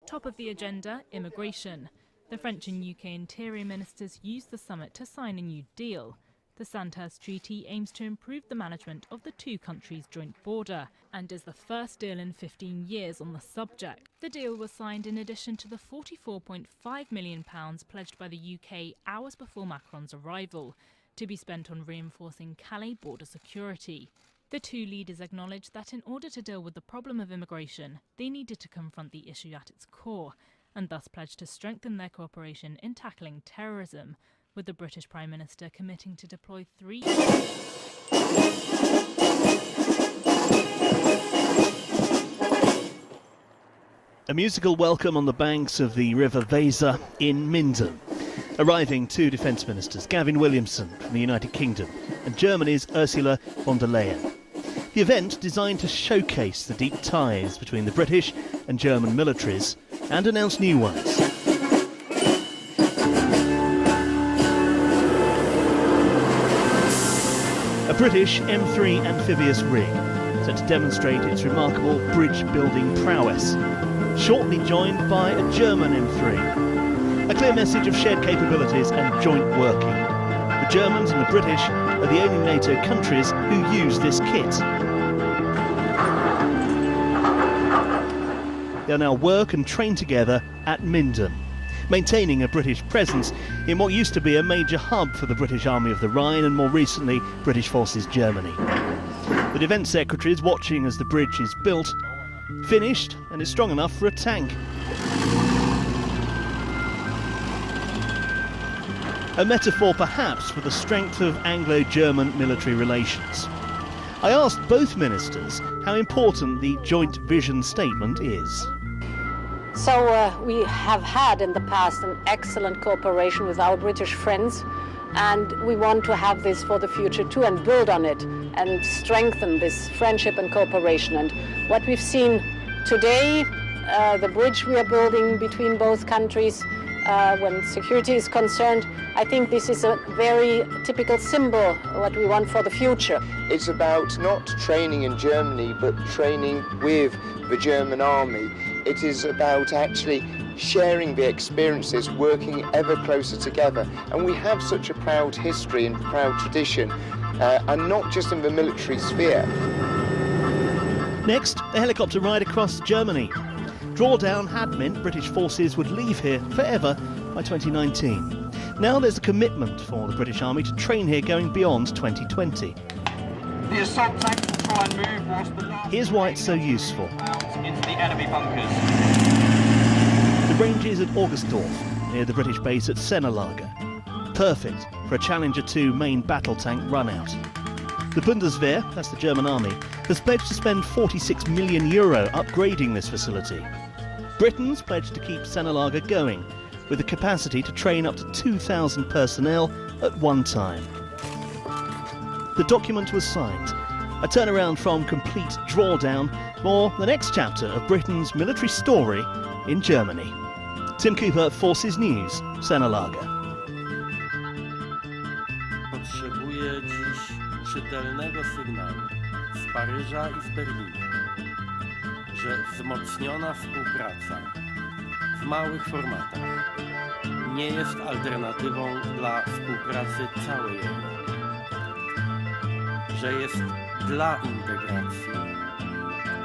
Top of the agenda, immigration. The French and UK Interior Ministers used the summit to sign a new deal. The Sandhurst Treaty aims to improve the management of the two countries' joint border and is the first deal in 15 years on the subject. The deal was signed in addition to the £44.5 million pledged by the UK hours before Macron's arrival, to be spent on reinforcing Calais border security. The two leaders acknowledged that in order to deal with the problem of immigration, they needed to confront the issue at its core, and thus pledged to strengthen their cooperation in tackling terrorism, with the British Prime Minister committing to deploy 3... A musical welcome on the banks of the River Weser in Minden. Arriving two defence ministers, Gavin Williamson from the United Kingdom and Germany's Ursula von der Leyen. The event designed to showcase the deep ties between the British and German militaries and announce new ones. A British M3 amphibious rig set to demonstrate its remarkable bridge-building prowess, shortly joined by a German M3. A clear message of shared capabilities and joint working. The Germans and the British are the only NATO countries who use this kit. They'll now work and train together at Minden, maintaining a British presence in what used to be a major hub for the British Army of the Rhine and more recently British Forces Germany. The Defence Secretary is watching as the bridge is built, finished, and is strong enough for a tank. A metaphor perhaps for the strength of Anglo-German military relations. I asked both ministers how important the joint vision statement is. So we have had in the past an excellent cooperation with our British friends, and we want to have this for the future too and build on it and strengthen this friendship and cooperation. And what we've seen today, the bridge we are building between both countries, when security is concerned, I think this is a very typical symbol of what we want for the future. It's about not training in Germany, but training with the German army. It is about actually sharing the experiences, working ever closer together. And we have such a proud history and proud tradition, and not just in the military sphere. Next, a helicopter ride across Germany. Drawdown had meant British forces would leave here forever by 2019. Now there's a commitment for the British Army to train here going beyond 2020. The assault tank will try and move whilst the last... Here's why it's so useful. ...into the enemy bunkers. The range is at Augustdorf, near the British base at Sennelager. Perfect for a Challenger 2 main battle tank run-out. The Bundeswehr, that's the German army, has pledged to spend €46 million upgrading this facility. Britain's pledged to keep Sennelager going, with the capacity to train up to 2,000 personnel at one time. The document was signed, a turnaround from complete drawdown for the next chapter of Britain's military story in Germany. Tim Cooper, Forces News, Sennelager. Potrzebuję dziś czytelnego sygnału z Paryża i z Berlina, że wzmocniona współpraca w małych formatach nie jest alternatywą dla współpracy całej Europy, że jest dla integracji,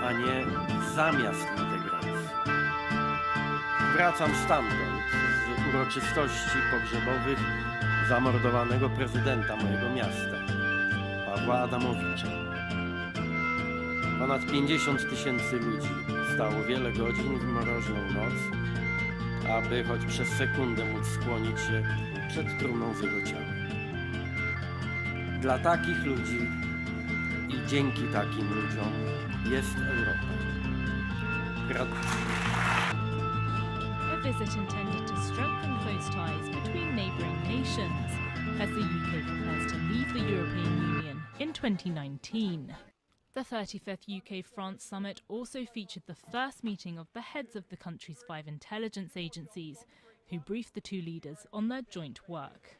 a nie zamiast integracji. Wracam stamtąd z uroczystości pogrzebowych zamordowanego prezydenta mojego miasta, Pawła Adamowicza. Ponad 50 000 ludzi stało wiele godzin w mroźną noc, aby choć przez sekundę móc skłonić się przed trumną z jego ciałem. Dla takich ludzi i dzięki takim ludziom jest Europa. A visit intended to strengthen close ties between neighbouring nations as the UK prepares to leave the European Union in 2019. The 35th UK-France summit also featured the first meeting of the heads of the country's 5 intelligence agencies, who briefed the two leaders on their joint work.